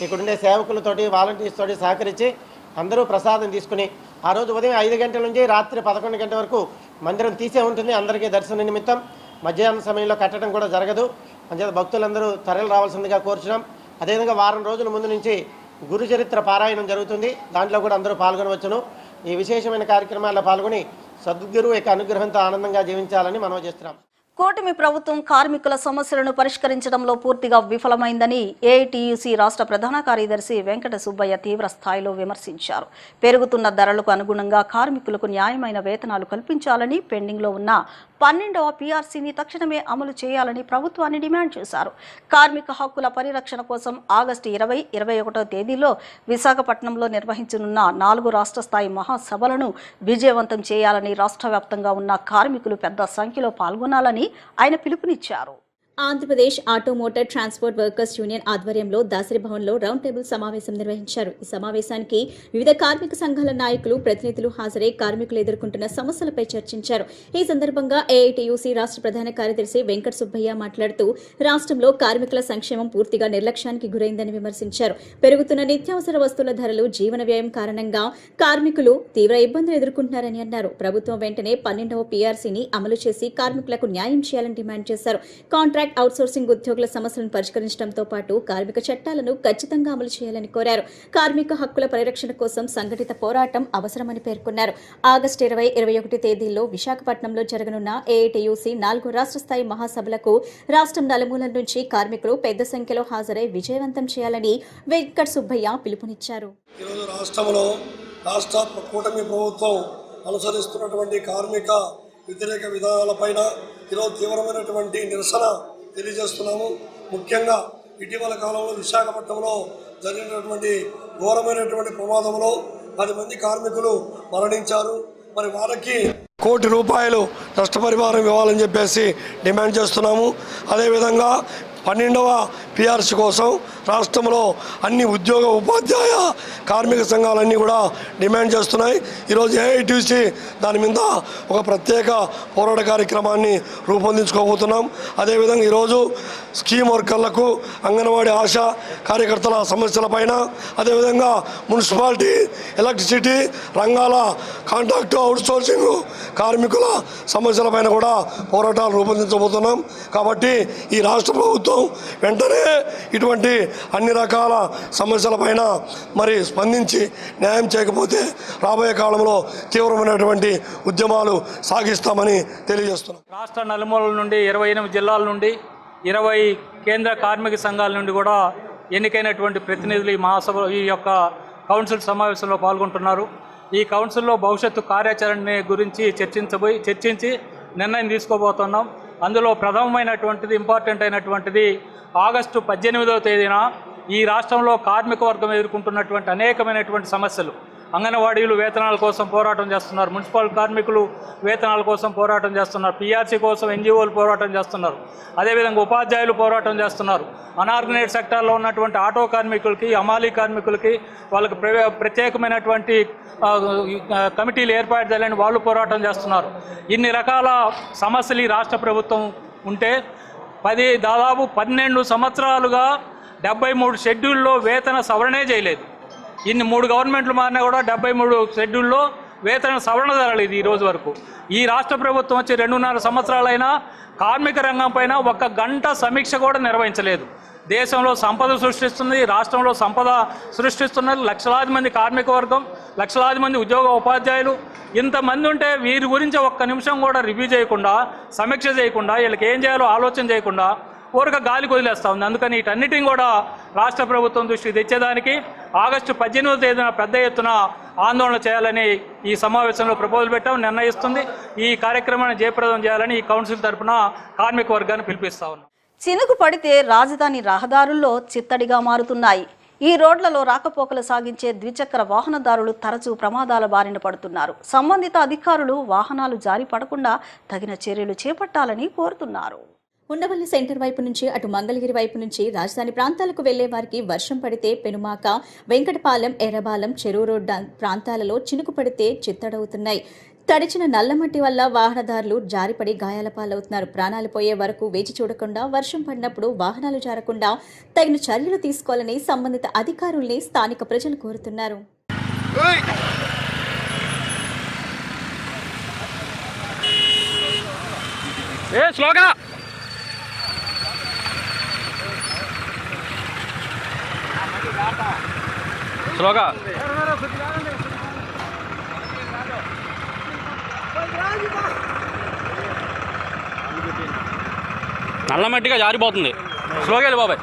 ఇక్కడుండే సేవకులతోటి వాలంటీర్స్ తోటి సహకరించి అందరూ ప్రసాదం తీసుకుని ఆ రోజు ఉదయం 5 గంటల నుంచి రాత్రి 11 గంటల వరకు మందిరం తీసే ఉంటుంది. అందరికీ దర్శన నిమిత్తం మధ్యాహ్నం సమయంలో కట్టడం కూడా జరగదు. అంచేత భక్తులందరూ తరలి రావాల్సిందిగా కోరుచున్నాం. అదేవిధంగా వారం రోజుల ముందు నుంచి గురు చరిత్ర పారాయణం జరుగుతుంది. దాంట్లో కూడా అందరూ పాల్గొనవచ్చును. ఈ విశేషమైన కార్యక్రమాల్లో పాల్గొని సద్గురువు యొక్క అనుగ్రహంతో ఆనందంగా జీవించాలని మనవి చేస్తున్నాం. కూటమి ప్రభుత్వం కార్మికుల సమస్యలను పరిష్కరించడంలో పూర్తిగా విఫలమైందని ఏఐటీయూసీ రాష్ట్ర ప్రధాన కార్యదర్శి వెంకట సుబ్బయ్య తీవ్ర స్థాయిలో విమర్శించారు. పెరుగుతున్న ధరలకు అనుగుణంగా కార్మికులకు న్యాయమైన వేతనాలు కల్పించాలని, పెండింగ్లో ఉన్న 12వ పీఆర్సీని తక్షణమే అమలు చేయాలని ప్రభుత్వాన్ని డిమాండ్ చేశారు. కార్మిక హక్కుల పరిరక్షణ కోసం ఆగస్టు 20, 21వ తేదీలో విశాఖపట్నంలో నిర్వహించనున్న 4 రాష్ట్ర స్థాయి మహాసభలను విజయవంతం చేయాలని రాష్ట్ర వ్యాప్తంగా ఉన్న కార్మికులు పెద్ద సంఖ్యలో పాల్గొనాలని ఆయన పిలుపునిచ్చారు. ఆంధ్రప్రదేశ్ ఆటోమోటార్ ట్రాన్స్పోర్ట్ వర్కర్స్ యూనియన్ ఆధ్వర్యంలో దాసరి భవన్లో రౌండ్ టేబుల్ సమావేశం నిర్వహించారు. ఈ సమావేశానికి వివిధ కార్మిక సంఘాల నాయకులు, ప్రతినిధులు హాజరై కార్మికులు ఎదుర్కొంటున్న సమస్యలపై చర్చించారు. ఈ సందర్భంగా ఏఐటీయూసీ రాష్ట్ర ప్రధాన కార్యదర్శి వెంకట సుబ్బయ్య మాట్లాడుతూ రాష్ట్రంలో కార్మికుల సంక్షేమం పూర్తిగా నిర్లక్ష్యానికి గురైందని విమర్శించారు. పెరుగుతున్న నిత్యావసర వస్తువుల ధరలు, జీవన వ్యయం కారణంగా కార్మికులు తీవ్ర ఇబ్బందులు ఎదుర్కొంటున్నారని అన్నారు. ప్రభుత్వం వెంటనే 12వ పీఆర్సీని అమలు చేసి కార్మికులకు న్యాయం చేయాలని డిమాండ్ చేశారు. కాంట్రాక్ట్ అవుట్సోర్సింగ్ ఉద్యోగుల సమస్యలను పరిష్కరించడంతో పాటు కార్మిక చట్టాలను ఖచ్చితంగా అమలు చేయాలని కోరారు. కార్మిక హక్కుల పరిరక్షణ కోసం సంఘటిత పోరాటం అవసరమని పేర్కొన్నారు. ఆగస్టు 20, 21 తేదీల్లో విశాఖపట్నంలో జరగనున్న ఏఐటీయూసీ 4 రాష్ట్ర స్థాయి మహాసభలకు రాష్ట్రం నలుమూలల నుంచి కార్మికులు పెద్ద సంఖ్యలో హాజరై విజయవంతం చేయాలని వెంకట సుబ్బయ్య పిలుపునిచ్చారు. ఈరోజు రాష్ట్రంలో రాష్ట్ర కూటమి ప్రభుత్వం అనుసరిస్తున్నటువంటి కార్మిక వ్యతిరేక విధానాలపైన ఈరోజు తీవ్రమైనటువంటి నిరసన తెలియజేస్తున్నాము. ముఖ్యంగా ఇటీవల కాలంలో విశాఖపట్నంలో జరిగినటువంటి ఘోరమైనటువంటి ప్రమాదంలో 10 మంది కార్మికులు మరణించారు. మరి వారికి ₹1 కోటి నష్టపరిహారం ఇవ్వాలని చెప్పేసి డిమాండ్ చేస్తున్నాము. అదేవిధంగా 12వ పీఆర్సీ కోసం రాష్ట్రంలో అన్ని ఉద్యోగ, ఉపాధ్యాయ, కార్మిక సంఘాలన్నీ కూడా డిమాండ్ చేస్తున్నాయి. ఈరోజు ఏఐటీసీ దాని మీద ఒక ప్రత్యేక పోరాట కార్యక్రమాన్ని రూపొందించుకోబోతున్నాం. అదేవిధంగా ఈరోజు స్కీమ్ వర్కర్లకు, అంగన్వాడీ ఆశా కార్యకర్తల సమస్యలపైన, అదేవిధంగా మున్సిపాలిటీ, ఎలక్ట్రిసిటీ రంగాల కాంట్రాక్ట్ అవుట్సోర్సింగ్ కార్మికుల సమస్యలపైన కూడా పోరాటాలు రూపొందించబోతున్నాం. కాబట్టి ఈ రాష్ట్ర ప్రభుత్వం వెంటనే ఇటువంటి అన్ని రకాల సమస్యలపైన మరి స్పందించి న్యాయం చేయకపోతే రాబోయే కాలంలో తీవ్రమైనటువంటి ఉద్యమాలు సాగిస్తామని తెలియజేస్తున్నాం. రాష్ట్ర నలుమూలల నుండి 28 జిల్లాల నుండి 20 కేంద్ర కార్మిక సంఘాల నుండి కూడా ఎన్నికైనటువంటి ప్రతినిధులు ఈ మహాసభ, ఈ యొక్క కౌన్సిల్ సమావేశంలో పాల్గొంటున్నారు. ఈ కౌన్సిల్లో భవిష్యత్తు కార్యాచరణ గురించి చర్చించి నిర్ణయం తీసుకోబోతున్నాం. అందులో ప్రథమమైనటువంటిది, ఇంపార్టెంట్ అయినటువంటిది ఆగస్టు 18వ తేదీన ఈ రాష్ట్రంలో కార్మిక వర్గం ఎదుర్కొంటున్నటువంటి అనేకమైనటువంటి సమస్యలు, అంగన్వాడీలు వేతనాల కోసం పోరాటం చేస్తున్నారు, మున్సిపల్ కార్మికులు వేతనాల కోసం పోరాటం చేస్తున్నారు, పీఆర్సీ కోసం ఎన్జిఓలు పోరాటం చేస్తున్నారు, అదేవిధంగా ఉపాధ్యాయులు పోరాటం చేస్తున్నారు, అనార్గనైజ్డ్ సెక్టార్లో ఉన్నటువంటి ఆటో కార్మికులకి, హమాలీ కార్మికులకి వాళ్ళకి ప్రత్యేకమైనటువంటి కమిటీలు ఏర్పాటు చేయాలని వాళ్ళు పోరాటం చేస్తున్నారు. ఇన్ని రకాల సమస్యలు ఈ రాష్ట్ర ప్రభుత్వం ఉంటే దాదాపు 12 సంవత్సరాలుగా 73 షెడ్యూల్లో వేతన సవరణే చేయలేదు. ఇన్ని 3 గవర్నమెంట్లు మారినా కూడా 73 షెడ్యూల్లో వేతన సవరణ జరగలేదు ఈ రోజు వరకు. ఈ రాష్ట్ర ప్రభుత్వం వచ్చి 2.5 సంవత్సరాలైనా కార్మిక రంగం పైన 1 గంట సమీక్ష కూడా నిర్వహించలేదు. దేశంలో సంపద సృష్టిస్తుంది, రాష్ట్రంలో సంపద సృష్టిస్తున్నారు. లక్షలాది మంది కార్మిక వర్గం, లక్షలాది మంది ఉద్యోగ ఉపాధ్యాయులు, ఇంతమంది ఉంటే వీరి గురించి 1 నిమిషం కూడా రివ్యూ చేయకుండా, సమీక్ష చేయకుండా, వీళ్ళకి ఏం చేయాలో ఆలోచన చేయకుండా ఊరక గాలికి వదిలేస్తూ ఉంది. అందుకని వీటన్నిటిని కూడా రాష్ట్ర ప్రభుత్వం దృష్టికి తెచ్చేదానికి ఆగస్టు 18వ తేదీన పెద్ద ఎత్తున ఆందోళన చేయాలని ఈ సమావేశంలో ప్రపోజల్ పెట్టాం, నిర్ణయిస్తుంది. ఈ కార్యక్రమాన్ని జయప్రదం చేయాలని ఈ కౌన్సిల్ తరఫున కార్మిక వర్గాన్ని పిలిపిస్తా ఉన్నాం. చినుకు పడితే రాజధాని రహదారుల్లో చిత్తడిగా మారుతున్నాయి. ఈ రోడ్లలో రాకపోకలు సాగించే ద్విచక్ర వాహనదారులు తరచూ ప్రమాదాల బారిన పడుతున్నారు. సంబంధిత అధికారులు వాహనాలు జారి పడకుండా తగిన చర్యలు చేపట్టాలని కోరుతున్నారు. ఉండవల్లి సెంటర్ వైపు నుంచి అటు మంగళగిరి వైపు నుంచి రాజధాని ప్రాంతాలకు వెళ్లే వారికి వర్షం పడితే పెనుమాక, వెంకటపాలెం, ఎర్రబాలెం, చెరువు రోడ్డు ప్రాంతాలలో చినుకు పడితే చిత్తడవుతున్నాయి. తడిచిన నల్లమట్టి వల్ల వాహనదారులు జారిపడి గాయాల పాలవుతున్నారు. ప్రాణాలు పోయే వరకు వేచి చూడకుండా వర్షం పడినప్పుడు వాహనాలు జారకుండా తగిన చర్యలు తీసుకోవాలని సంబంధిత అధికారుల్ని స్థానిక ప్రజలు కోరుతున్నారు. నల్లమట్టిగా జారిపోతుంది. స్లోగా వెళ్ళి బాబాయ్.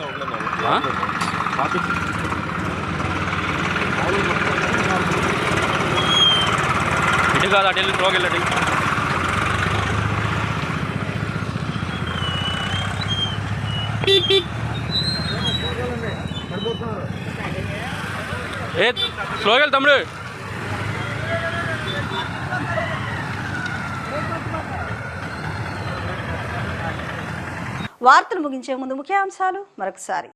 ఇటు కాదు, అటు వెళ్ళి స్లోగా వెళ్ళండి. ఏ స్లోగా వెళ్ళి తమ్ముడు. వార్తలు ముగించే ముందు ముఖ్యాంశాలు మరొకసారి.